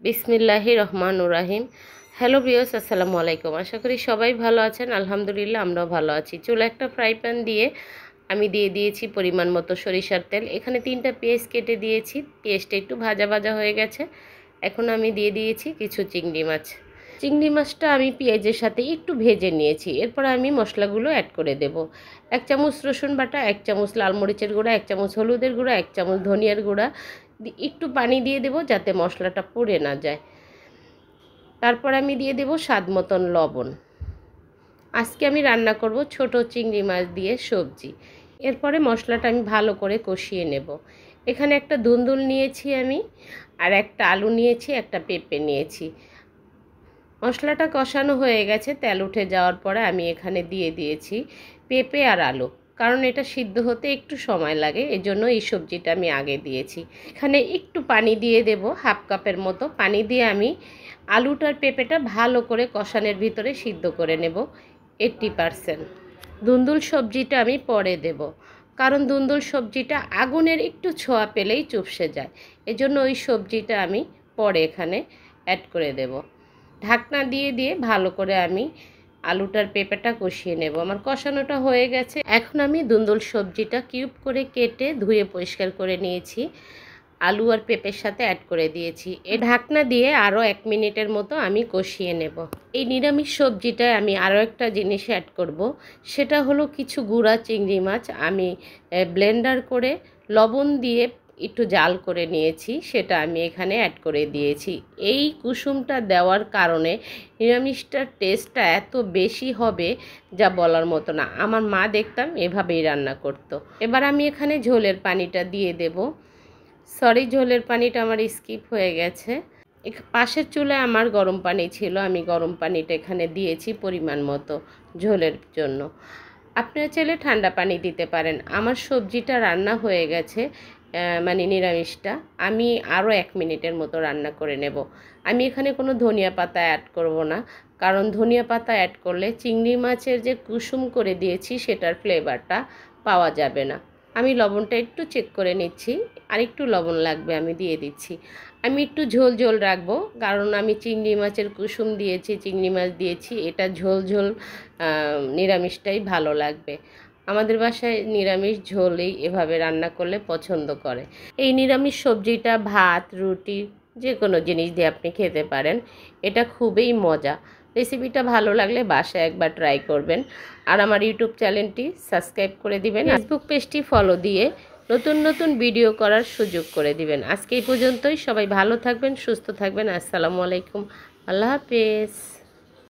বিসমিল্লাহির রহমানুর রহিম। Hello viewers, আসসালামু আলাইকুম। আশা করি সবাই ভালো আছেন। আলহামদুলিল্লাহ আমরাও ভালো আছি। চুলা একটা ফ্রাই প্যান দিয়ে আমি দিয়ে দিয়েছি পরিমাণ মতো সরিষার তেল। এখানে 3টা পেঁয়াজ কেটে দিয়েছি। পেঁয়াজটা একটু ভাজা ভাজা হয়ে গেছে। এখন আমি দিয়ে দিয়েছি কিছু চিংড়ি মাছ। চিংড়ি মাছটা আমি পেঁয়াজের সাথে একটু ভেজে নিয়েছি। এরপর আমি মশলাগুলো অ্যাড করে দেব। 1 চামচ রসুন বাটা, 1 চামচ লাল মরিচের গুঁড়া, 1 চামচ হলুদের গুঁড়া, 1 চামচ ধনিয়ার গুঁড়া, একটু পানি দিয়ে দেব যাতে মশলাটা পুড়ে না যায়। তারপর আমি দিয়ে দেব স্বাদ মতন লবণ। আজকে আমি রান্না করব ছোট চিংড়ি মাছ দিয়ে সবজি। এরপরে মশলাটা আমি ভালো করে কষিয়ে নেব। এখানে একটা ধুন্দুল নিয়েছি আমি, আর একটা আলু নিয়েছি, একটা পেঁপে নিয়েছি। মশলাটা কষানো হয়ে গেছে। তেল উঠে যাওয়ার পরে আমি এখানে দিয়ে দিয়েছি পেঁপে আর আলু, কারণ এটা সিদ্ধ হতে একটু সময় লাগে, এজন্য এই সবজিটা আমি আগে দিয়েছি। এখানে একটু পানি দিয়ে দেব, 1/2 কাপের মতো পানি দিয়ে আমি আলুটার পেঁপেটা ভালো করে কষানোর ভিতরে সিদ্ধ করে নেব 80%। ধুন্দুল সবজিটা আমি পরে দেব, কারণ ধুন্দুল সবজিটা আগুনের একটু ছোঁয়া পেলেই চুপসে যায়, এজন্য ওই সবজিটা আমি পরে এখানে অ্যাড করে দেব। ঢাকনা দিয়ে দিয়ে ভালো করে আমি আলুটার পেঁপেটা কষিয়ে নেব। আমার কষানোটা হয়ে গেছে। এখন আমি ধুন্দুল সবজিটা কিউব করে কেটে ধুয়ে পরিষ্কার করে নিয়েছি, আলু আর পেঁপের সাথে অ্যাড করে দিয়েছি। এই ঢাকনা দিয়ে আরও 1 মিনিটের মতো আমি কষিয়ে নেব। এই নিরামিষ সবজিটায় আমি আরও একটা জিনিস অ্যাড করব, সেটা হলো কিছু গুঁড়া চিংড়ি মাছ আমি ব্লেন্ডার করে লবণ দিয়ে একটু জাল করে নিয়েছি, সেটা আমি এখানে অ্যাড করে দিয়েছি। এই কুসুমটা দেওয়ার কারণে নিরামিষটার টেস্টটা এত বেশি হবে যা বলার মতো না। আমার মা দেখতাম এভাবেই রান্না করতো। এবার আমি এখানে ঝোলের পানিটা দিয়ে দেব। সরি, ঝোলের পানিটা আমার স্কিপ হয়ে গেছে। পাশের চুলায় আমার গরম পানি ছিল, আমি গরম পানিটা এখানে দিয়েছি পরিমাণ মতো ঝোলের জন্য। আপনারা চাইলে ঠান্ডা পানি দিতে পারেন। আমার সবজিটা রান্না হয়ে গেছে, মানে নিরামিষটা আমি আরও 1 মিনিটের মতো রান্না করে নেব। আমি এখানে কোনো ধনিয়া পাতা অ্যাড করব না, কারণ ধনিয়া পাতা অ্যাড করলে চিংড়ি মাছের যে কুসুম করে দিয়েছি সেটার ফ্লেভারটা পাওয়া যাবে না। আমি লবণটা একটু চেক করে নিচ্ছি, আর একটু লবণ লাগবে, আমি দিয়ে দিচ্ছি। আমি একটু ঝোল ঝোল রাখবো, কারণ আমি চিংড়ি মাছের কুসুম দিয়েছি, চিংড়ি মাছ দিয়েছি, এটা ঝোল ঝোল নিরামিষটাই ভালো লাগবে। আমাদের বাসায় নিরামিষ ঝোলেই এভাবে রান্না করলে পছন্দ করে। এই নিরামিষ সবজিটা ভাত, রুটি, যে কোনো জিনিস দিয়ে আপনি খেতে পারেন। এটা খুবই মজা। রেসিপিটা ভালো লাগলে বাসায় একবার ট্রাই করবেন। আর আমার ইউটিউব চ্যানেলটি সাবস্ক্রাইব করে দিবেন, ফেসবুক পেজটি ফলো দিয়ে নতুন নতুন ভিডিও করার সুযোগ করে দিবেন। আজকে এই পর্যন্তই। সবাই ভালো থাকবেন, সুস্থ থাকবেন। আসসালামু আলাইকুম, আল্লাহ হাফেজ।